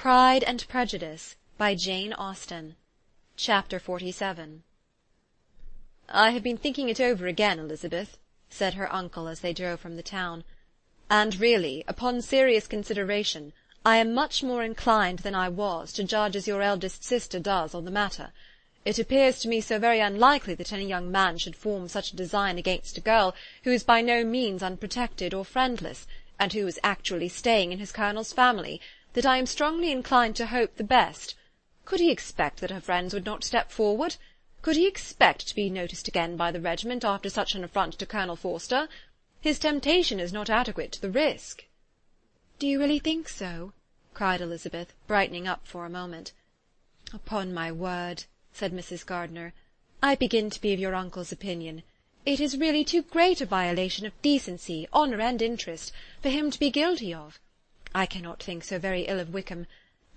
Pride and Prejudice by Jane Austen. Chapter 47. "I have been thinking it over again, Elizabeth," said her uncle as they drove from the town, "and really, upon serious consideration, I am much more inclined than I was to judge as your eldest sister does on the matter. It appears to me so very unlikely that any young man should form such a design against a girl who is by no means unprotected or friendless, and who is actually staying in his colonel's family, that I am strongly inclined to hope the best. Could he expect that her friends would not step forward? Could he expect to be noticed again by the regiment after such an affront to Colonel Forster? His temptation is not adequate to the risk." "Do you really think so?" cried Elizabeth, brightening up for a moment. "Upon my word," said Mrs. Gardiner, "I begin to be of your uncle's opinion. It is really too great a violation of decency, honour, and interest, for him to be guilty of. I cannot think so very ill of Wickham.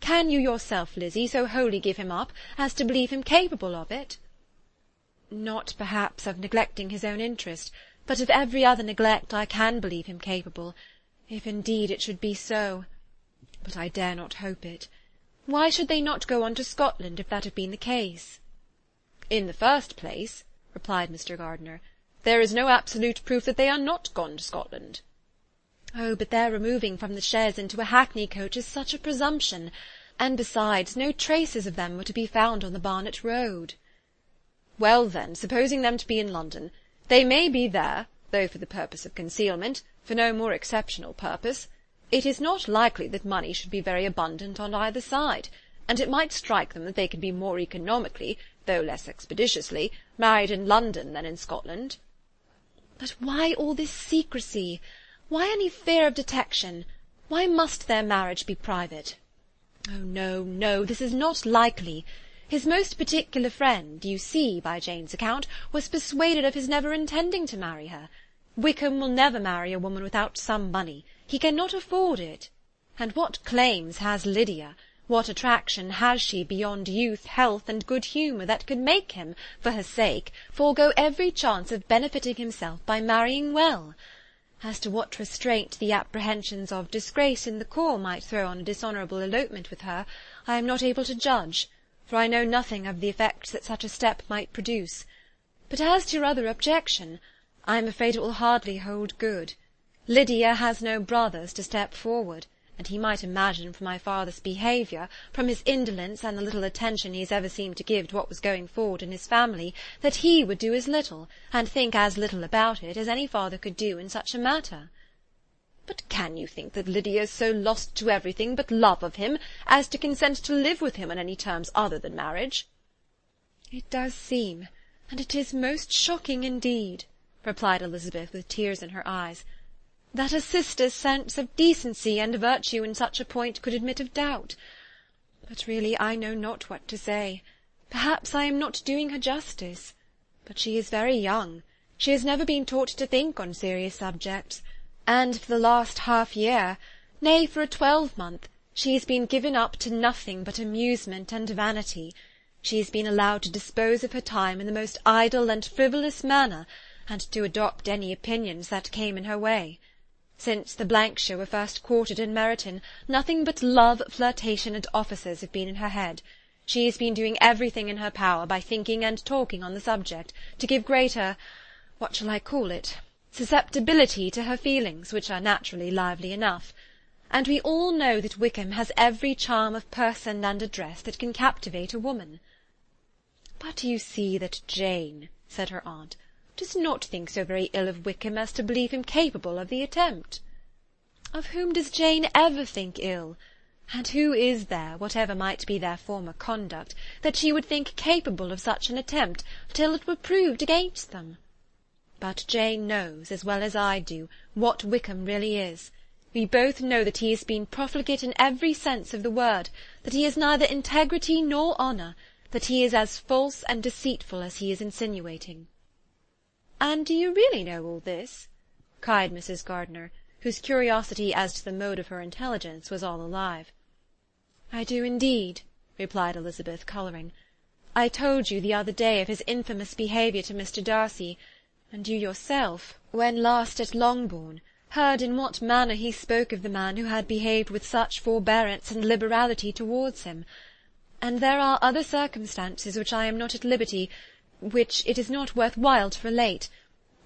Can you yourself, Lizzie, so wholly give him up as to believe him capable of it?" "Not perhaps of neglecting his own interest, but of every other neglect I can believe him capable, if indeed it should be so. But I dare not hope it. Why should they not go on to Scotland if that had been the case?" "In the first place," replied Mr. Gardiner, "there is no absolute proof that they are not gone to Scotland." "Oh, but their removing from the chaise into a hackney coach is such a presumption, and besides, no traces of them were to be found on the Barnet road." "Well, then, supposing them to be in London, they may be there, though for the purpose of concealment, for no more exceptional purpose. It is not likely that money should be very abundant on either side, and it might strike them that they could be more economically, though less expeditiously, married in London than in Scotland." "But why all this secrecy? Why any fear of detection? Why must their marriage be private? Oh, no, no, this is not likely. His most particular friend, you see, by Jane's account, was persuaded of his never intending to marry her. Wickham will never marry a woman without some money. He cannot afford it. And what claims has Lydia? What attraction has she beyond youth, health, and good humour that could make him, for her sake, forego every chance of benefiting himself by marrying well? As to what restraint the apprehensions of disgrace in the corps might throw on a dishonourable elopement with her, I am not able to judge, for I know nothing of the effects that such a step might produce. But as to your other objection, I am afraid it will hardly hold good. Lydia has no brothers to step forward, and he might imagine from my father's behaviour, from his indolence and the little attention he has ever seemed to give to what was going forward in his family, that he would do as little, and think as little about it, as any father could do in such a matter." "But can you think that Lydia is so lost to everything but love of him, as to consent to live with him on any terms other than marriage?" "It does seem, and it is most shocking indeed," replied Elizabeth with tears in her eyes, "that a sister's sense of decency and virtue in such a point could admit of doubt. But really I know not what to say. Perhaps I am not doing her justice. But she is very young. She has never been taught to think on serious subjects, and for the last half-year, nay, for a 12-month, she has been given up to nothing but amusement and vanity. She has been allowed to dispose of her time in the most idle and frivolous manner, and to adopt any opinions that came in her way. Since the Blankshire were first quartered in Meryton, nothing but love, flirtation, and officers have been in her head. She has been doing everything in her power, by thinking and talking on the subject, to give greater, what shall I call it, susceptibility to her feelings, which are naturally lively enough. And we all know that Wickham has every charm of person and address that can captivate a woman." "But you see that Jane," said her aunt, "does not think so very ill of Wickham as to believe him capable of the attempt." "Of whom does Jane ever think ill? And who is there, whatever might be their former conduct, that she would think capable of such an attempt, till it were proved against them? But Jane knows, as well as I do, what Wickham really is. We both know that he has been profligate in every sense of the word, that he has neither integrity nor honour, that he is as false and deceitful as he is insinuating." "And do you really know all this?" cried Mrs. Gardiner, whose curiosity as to the mode of her intelligence was all alive. "I do indeed," replied Elizabeth, colouring. "I told you the other day of his infamous behaviour to Mr. Darcy, and you yourself, when last at Longbourn, heard in what manner he spoke of the man who had behaved with such forbearance and liberality towards him. And there are other circumstances which I am not at liberty, which it is not worth while to relate,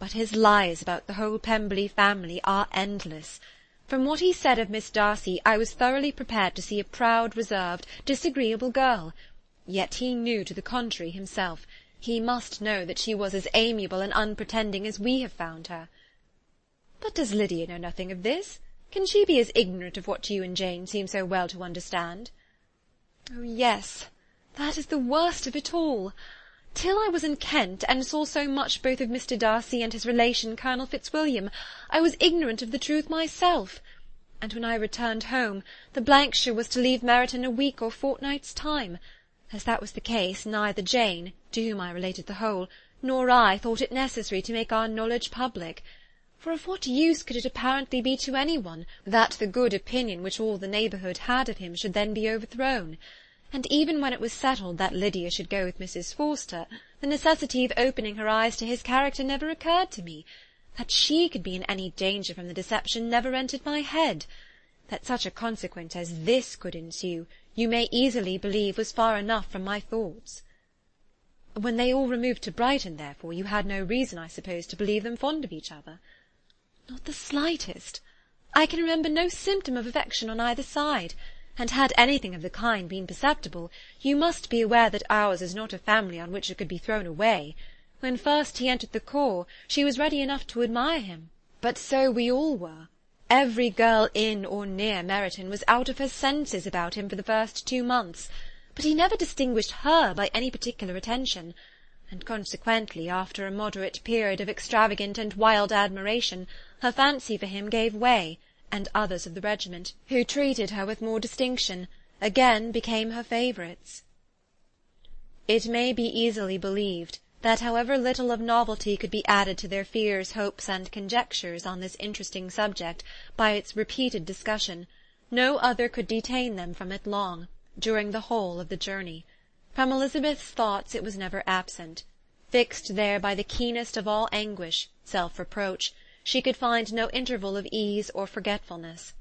but his lies about the whole Pemberley family are endless. From what he said of Miss Darcy, I was thoroughly prepared to see a proud, reserved, disagreeable girl. Yet he knew to the contrary himself. He must know that she was as amiable and unpretending as we have found her. But does Lydia know nothing of this? Can she be as ignorant of what you and Jane seem so well to understand? Oh, yes, that is the worst of it all. Till I was in Kent, and saw so much both of Mr. Darcy and his relation Colonel Fitzwilliam, I was ignorant of the truth myself, and when I returned home, the shire was to leave Meryton a week or fortnight's time. As that was the case, neither Jane, to whom I related the whole, nor I thought it necessary to make our knowledge public. For of what use could it apparently be to any one, that the good opinion which all the neighbourhood had of him should then be overthrown? And even when it was settled that Lydia should go with Mrs. Forster, the necessity of opening her eyes to his character never occurred to me. That she could be in any danger from the deception never entered my head. That such a consequence as this could ensue, you may easily believe was far enough from my thoughts. When they all removed to Brighton, therefore, you had no reason, I suppose, to believe them fond of each other? Not the slightest. I can remember no symptom of affection on either side, and had anything of the kind been perceptible, you must be aware that ours is not a family on which it could be thrown away. When first he entered the corps, she was ready enough to admire him, but so we all were. Every girl in or near Meryton was out of her senses about him for the first 2 months, but he never distinguished her by any particular attention, and consequently, after a moderate period of extravagant and wild admiration, her fancy for him gave way, and others of the regiment, who treated her with more distinction, again became her favourites. It may be easily believed that however little of novelty could be added to their fears, hopes, and conjectures on this interesting subject by its repeated discussion, no other could detain them from it long, during the whole of the journey. From Elizabeth's thoughts it was never absent. Fixed there by the keenest of all anguish, self-reproach, she could find no interval of ease or forgetfulness.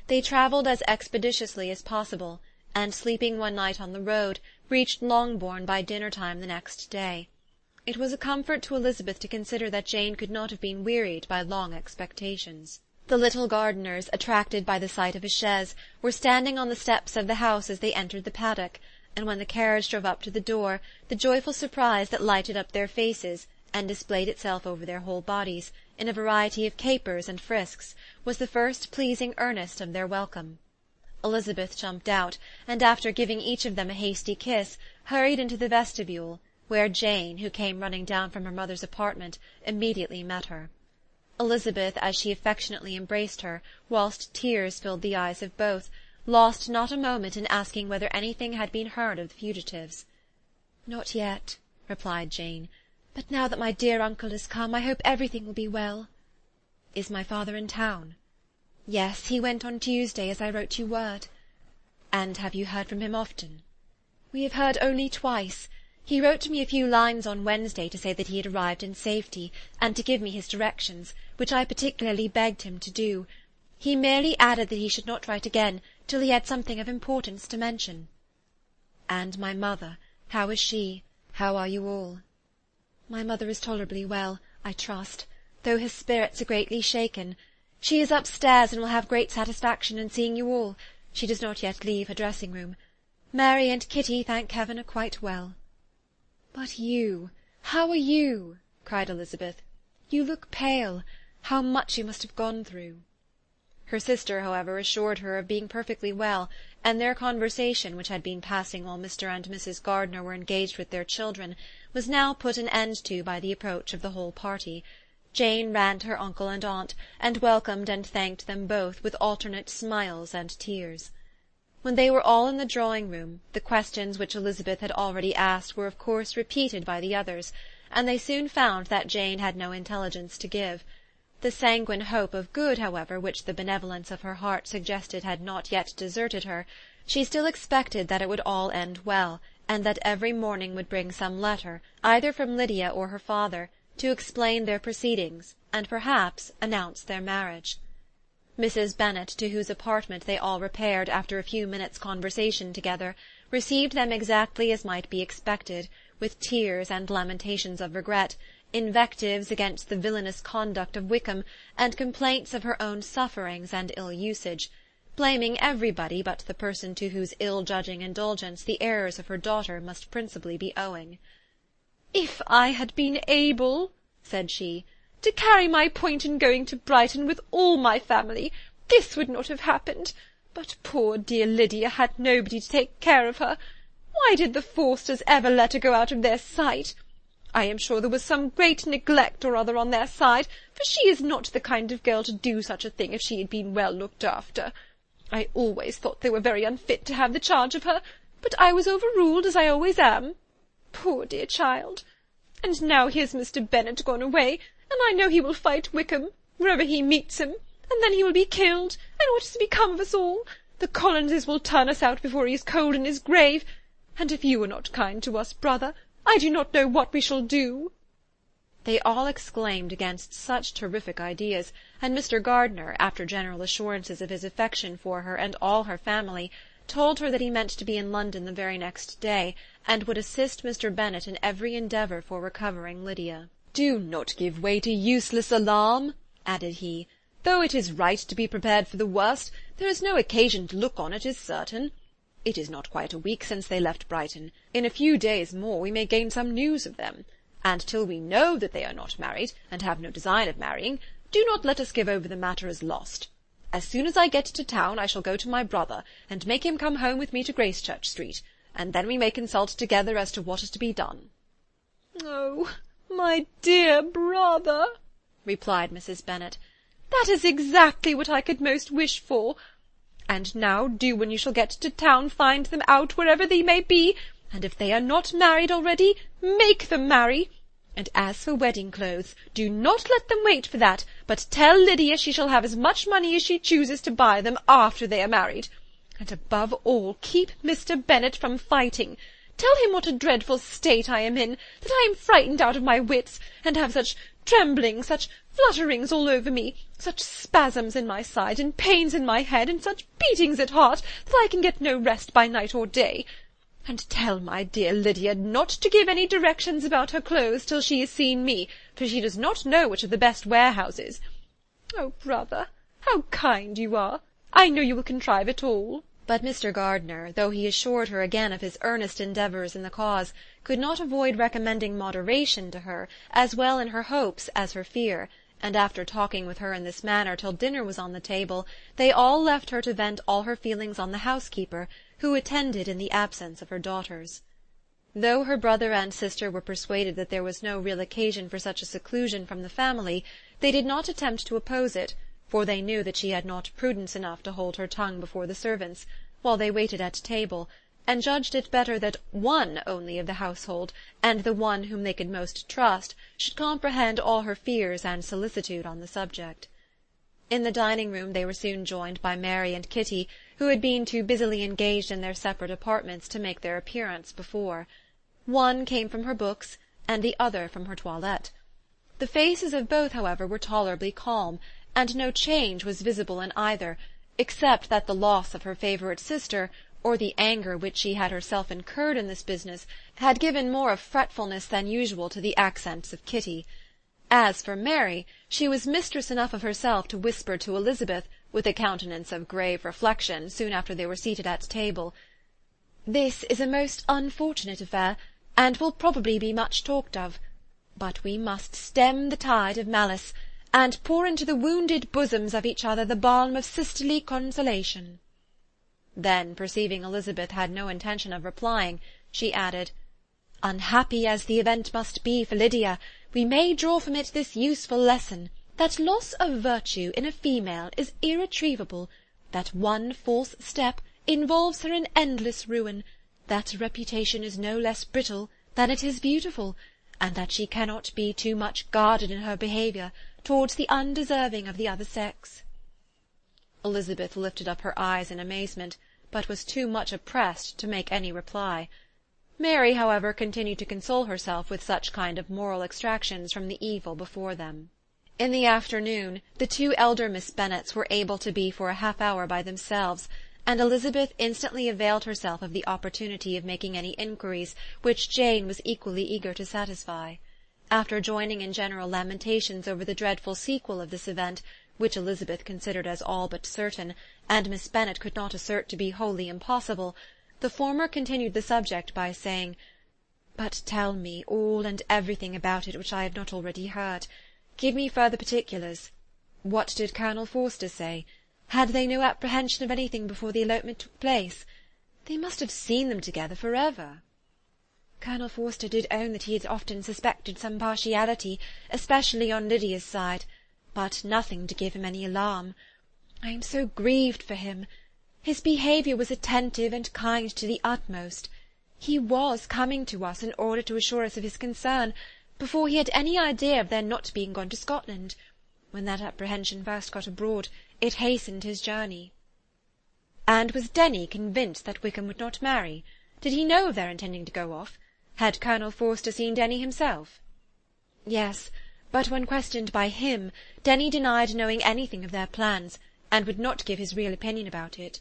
They travelled as expeditiously as possible, and sleeping one night on the road, reached Longbourn by dinner-time the next day. It was a comfort to Elizabeth to consider that Jane could not have been wearied by long expectations. The little gardeners, attracted by the sight of a chaise, were standing on the steps of the house as they entered the paddock, and when the carriage drove up to the door, the joyful surprise that lighted up their faces, and displayed itself over their whole bodies, in a variety of capers and frisks, was the first pleasing earnest of their welcome. Elizabeth jumped out, and after giving each of them a hasty kiss, hurried into the vestibule, where Jane, who came running down from her mother's apartment, immediately met her. Elizabeth, as she affectionately embraced her, whilst tears filled the eyes of both, lost not a moment in asking whether anything had been heard of the fugitives. "Not yet," replied Jane. "But now that my dear uncle is come, I hope everything will be well." "Is my father in town?" "Yes, he went on Tuesday, as I wrote you word." "And have you heard from him often?" "We have heard only twice. He wrote to me a few lines on Wednesday to say that he had arrived in safety, and to give me his directions, which I particularly begged him to do. He merely added that he should not write again till he had something of importance to mention." "And my mother, how is she? How are you all?" "My mother is tolerably well, I trust, though her spirits are greatly shaken. She is upstairs, and will have great satisfaction in seeing you all. She does not yet leave her dressing-room. Mary and Kitty, thank heaven, are quite well." "But you, how are you?" cried Elizabeth. "You look pale. How much you must have gone through." Her sister, however, assured her of being perfectly well, and their conversation, which had been passing while Mr. and Mrs. Gardiner were engaged with their children, was now put an end to by the approach of the whole party. Jane ran to her uncle and aunt, and welcomed and thanked them both with alternate smiles and tears. When they were all in the drawing-room, the questions which Elizabeth had already asked were of course repeated by the others, and they soon found that Jane had no intelligence to give. The sanguine hope of good, however, which the benevolence of her heart suggested had not yet deserted her, she still expected that it would all end well, and that every morning would bring some letter, either from Lydia or her father, to explain their proceedings, and perhaps announce their marriage. Mrs. Bennet, to whose apartment they all repaired after a few minutes' conversation together, received them exactly as might be expected, with tears and lamentations of regret, invectives against the villainous conduct of Wickham, and complaints of her own sufferings and ill-usage, blaming everybody but the person to whose ill-judging indulgence the errors of her daughter must principally be owing. "If I had been able," said she, "to carry my point in going to Brighton with all my family, this would not have happened. But poor dear Lydia had nobody to take care of her. Why did the Forsters ever let her go out of their sight? I am sure there was some great neglect or other on their side, for she is not the kind of girl to do such a thing if she had been well looked after. I always thought they were very unfit to have the charge of her, but I was overruled, as I always am. Poor dear child! And now here's Mr. Bennet gone away, and I know he will fight Wickham, wherever he meets him, and then he will be killed, and what is to become of us all? The Collinses will turn us out before he is cold in his grave, and if you are not kind to us, brother, I do not know what we shall do." They all exclaimed against such terrific ideas, and Mr. Gardiner, after general assurances of his affection for her and all her family, told her that he meant to be in London the very next day, and would assist Mr. Bennet in every endeavour for recovering Lydia. "Do not give way to useless alarm," added he. "Though it is right to be prepared for the worst, there is no occasion to look on it as certain. It is not quite a week since they left Brighton. In a few days more we may gain some news of them, and till we know that they are not married, and have no design of marrying, do not let us give over the matter as lost. As soon as I get to town I shall go to my brother, and make him come home with me to Gracechurch Street, and then we may consult together as to what is to be done." "Oh, my dear brother," replied Mrs. Bennet, "that is exactly what I could most wish for. And now do, when you shall get to town, find them out wherever they may be, and if they are not married already, make them marry. And as for wedding clothes, do not let them wait for that, but tell Lydia she shall have as much money as she chooses to buy them after they are married. And above all, keep Mr. Bennet from fighting. Tell him what a dreadful state I am in, that I am frightened out of my wits, and have such tremblings, such flutterings all over me, such spasms in my side, and pains in my head, and such beatings at heart, that I can get no rest by night or day. And tell my dear Lydia not to give any directions about her clothes till she has seen me, for she does not know which are the best warehouses. Oh, brother, how kind you are! I know you will contrive it all." But Mr. Gardiner, though he assured her again of his earnest endeavours in the cause, could not avoid recommending moderation to her, as well in her hopes as her fear, and after talking with her in this manner till dinner was on the table, they all left her to vent all her feelings on the housekeeper, who attended in the absence of her daughters. Though her brother and sister were persuaded that there was no real occasion for such a seclusion from the family, they did not attempt to oppose it, for they knew that she had not prudence enough to hold her tongue before the servants, while they waited at table, and judged it better that one only of the household, and the one whom they could most trust, should comprehend all her fears and solicitude on the subject. In the dining-room they were soon joined by Mary and Kitty, who had been too busily engaged in their separate apartments to make their appearance before. One came from her books, and the other from her toilette. The faces of both, however, were tolerably calm, and no change was visible in either, except that the loss of her favourite sister, or the anger which she had herself incurred in this business, had given more of fretfulness than usual to the accents of Kitty. As for Mary, she was mistress enough of herself to whisper to Elizabeth, with a countenance of grave reflection, soon after they were seated at table, "This is a most unfortunate affair, and will probably be much talked of. But we must stem the tide of malice, and pour into the wounded bosoms of each other the balm of sisterly consolation." Then, perceiving Elizabeth had no intention of replying, she added, "Unhappy as the event must be for Lydia, we may draw from it this useful lesson, that loss of virtue in a female is irretrievable, that one false step involves her in endless ruin, that reputation is no less brittle than it is beautiful, and that she cannot be too much guarded in her behaviour towards the undeserving of the other sex." Elizabeth lifted up her eyes in amazement, but was too much oppressed to make any reply. Mary, however, continued to console herself with such kind of moral extractions from the evil before them. In the afternoon, the two elder Miss Bennets were able to be for a half-hour by themselves, and Elizabeth instantly availed herself of the opportunity of making any inquiries which Jane was equally eager to satisfy. After joining in general lamentations over the dreadful sequel of this event, which Elizabeth considered as all but certain, and Miss Bennet could not assert to be wholly impossible, the former continued the subject by saying, "But tell me all and everything about it which I have not already heard. Give me further particulars. What did Colonel Forster say? Had they no apprehension of anything before the elopement took place? They must have seen them together for ever." "Colonel Forster did own that he had often suspected some partiality, especially on Lydia's side, but nothing to give him any alarm. I am so grieved for him. His behaviour was attentive and kind to the utmost. He was coming to us in order to assure us of his concern, before he had any idea of their not being gone to Scotland. When that apprehension first got abroad, it hastened his journey." "And was Denny convinced that Wickham would not marry? Did he know of their intending to go off? Had Colonel Forster seen Denny himself?" "Yes, but when questioned by him, Denny denied knowing anything of their plans, and would not give his real opinion about it.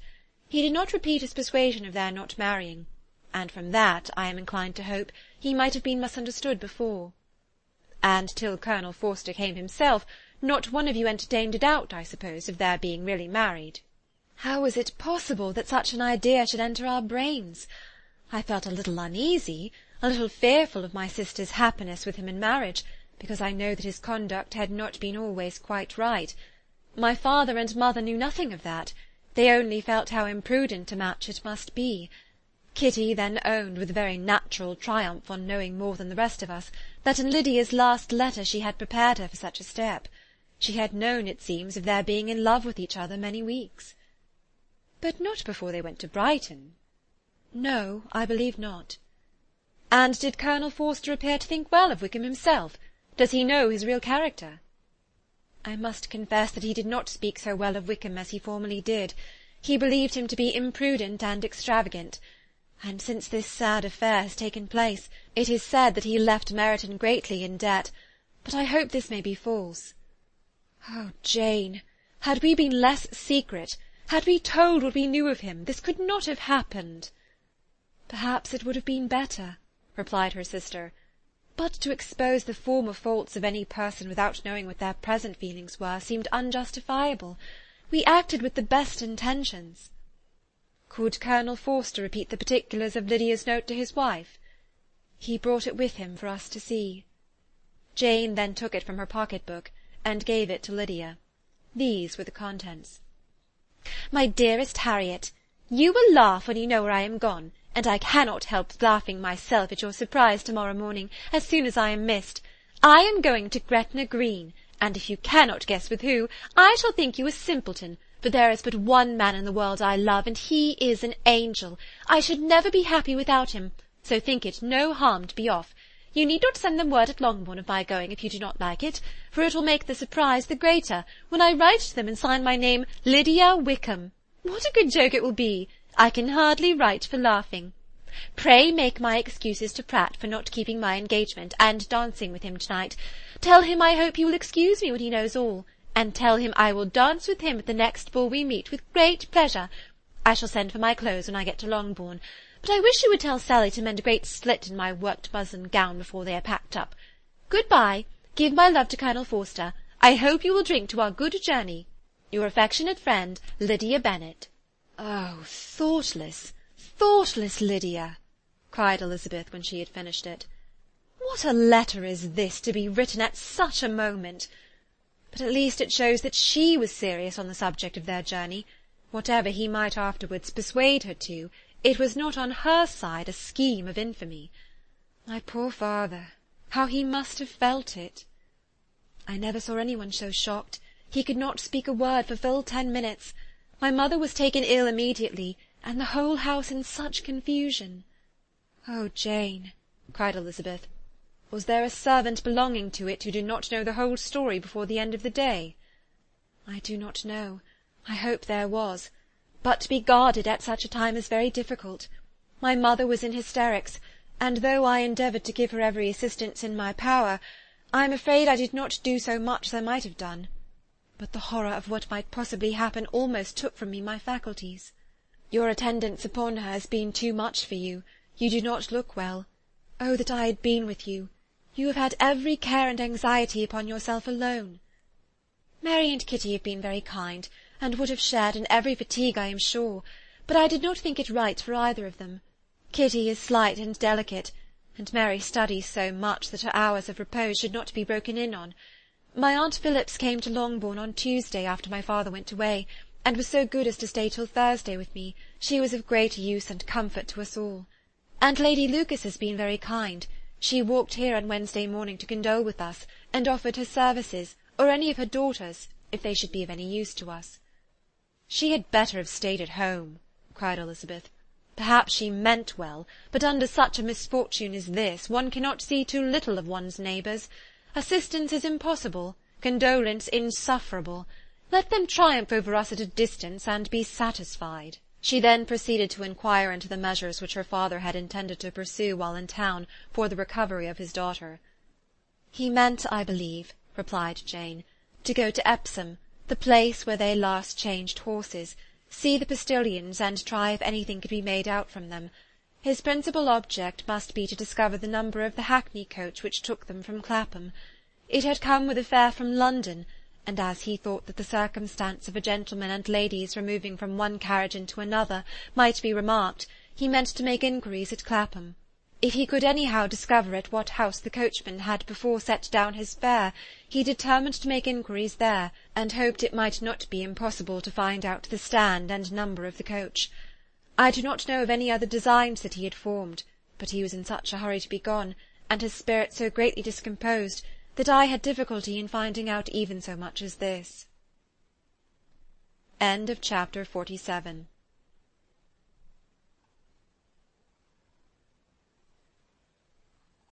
He did not repeat his persuasion of their not marrying, and from that, I am inclined to hope, he might have been misunderstood before." "And till Colonel Forster came himself, not one of you entertained a doubt, I suppose, of their being really married?" "How was it possible that such an idea should enter our brains? I felt a little uneasy, a little fearful of my sister's happiness with him in marriage, because I know that his conduct had not been always quite right. My father and mother knew nothing of that. They only felt how imprudent a match it must be. Kitty then owned, with a very natural triumph on knowing more than the rest of us, that in Lydia's last letter she had prepared her for such a step. She had known, it seems, of their being in love with each other many weeks." "But not before they went to Brighton?" "No, I believe not." "And did Colonel Forster appear to think well of Wickham himself? Does he know his real character?" "I must confess that he did not speak so well of Wickham as he formerly did. He believed him to be imprudent and extravagant, and since this sad affair has taken place, it is said that he left Meryton greatly in debt, but I hope this may be false. Oh, Jane, had we been less secret, had we told what we knew of him, this could not have happened." "Perhaps it would have been better," replied her sister, "but to expose the former faults of any person without knowing what their present feelings were seemed unjustifiable. We acted with the best intentions." "Could Colonel Forster repeat the particulars of Lydia's note to his wife?" "He brought it with him for us to see." Jane then took it from her pocket-book, and gave it to Lydia. These were the contents. "My dearest Harriet, you will laugh when you know where I am gone, and I cannot help laughing myself at your surprise to-morrow morning, as soon as I am missed. I am going to Gretna Green, and if you cannot guess with who, I shall think you a simpleton, for there is but one man in the world I love, and he is an angel. I should never be happy without him, so think it no harm to be off. You need not send them word at Longbourn of my going if you do not like it, for it will make the surprise the greater when I write to them and sign my name Lydia Wickham. What a good joke it will be! I can hardly write for laughing. Pray make my excuses to Pratt for not keeping my engagement and dancing with him to-night. Tell him I hope he will excuse me when he knows all, and tell him I will dance with him at the next ball we meet with great pleasure. I shall send for my clothes when I get to Longbourn, but I wish you would tell Sally to mend a great slit in my worked muslin gown before they are packed up. Good-bye. Give my love to Colonel Forster. I hope you will drink to our good journey. Your affectionate friend, Lydia Bennet." "Oh, thoughtless, thoughtless Lydia!" cried Elizabeth when she had finished it. "What a letter is this, to be written at such a moment! But at least it shows that she was serious on the subject of their journey. Whatever he might afterwards persuade her to, it was not on her side a scheme of infamy. My poor father, how he must have felt it! I never saw anyone so shocked. He could not speak a word for full 10 minutes. My mother was taken ill immediately, and the whole house in such confusion." "Oh, Jane," cried Elizabeth, "was there a servant belonging to it who did not know the whole story before the end of the day?" "I do not know. I hope there was. But to be guarded at such a time is very difficult. My mother was in hysterics, and though I endeavoured to give her every assistance in my power, I am afraid I did not do so much as I might have done. But the horror of what might possibly happen almost took from me my faculties. Your attendance upon her has been too much for you. You do not look well. Oh, that I had been with you! You have had every care and anxiety upon yourself alone. Mary and Kitty have been very kind, and would have shared in every fatigue, I am sure, but I did not think it right for either of them. Kitty is slight and delicate, and Mary studies so much that her hours of repose should not be broken in on. My Aunt Phillips came to Longbourn on Tuesday after my father went away, and was so good as to stay till Thursday with me. She was of great use and comfort to us all. And Lady Lucas has been very kind. She walked here on Wednesday morning to condole with us, and offered her services, or any of her daughters, if they should be of any use to us. She had better have stayed at home, cried Elizabeth. Perhaps she meant well, but under such a misfortune as this, one cannot see too little of one's neighbours. Assistance is impossible, condolence insufferable. Let them triumph over us at a distance, and be satisfied. She then proceeded to inquire into the measures which her father had intended to pursue while in town for the recovery of his daughter. He meant, I believe, replied Jane, to go to Epsom, the place where they last changed horses, see the postillions, and try if anything could be made out from them. His principal object must be to discover the number of the hackney coach which took them from Clapham. It had come with a fare from London, and as he thought that the circumstance of a gentleman and ladies removing from one carriage into another might be remarked, he meant to make inquiries at Clapham. If he could anyhow discover at what house the coachman had before set down his fare, he determined to make inquiries there, and hoped it might not be impossible to find out the stand and number of the coach. I do not know of any other designs that he had formed, but he was in such a hurry to be gone, and his spirits so greatly discomposed, that I had difficulty in finding out even so much as this. Chapter 47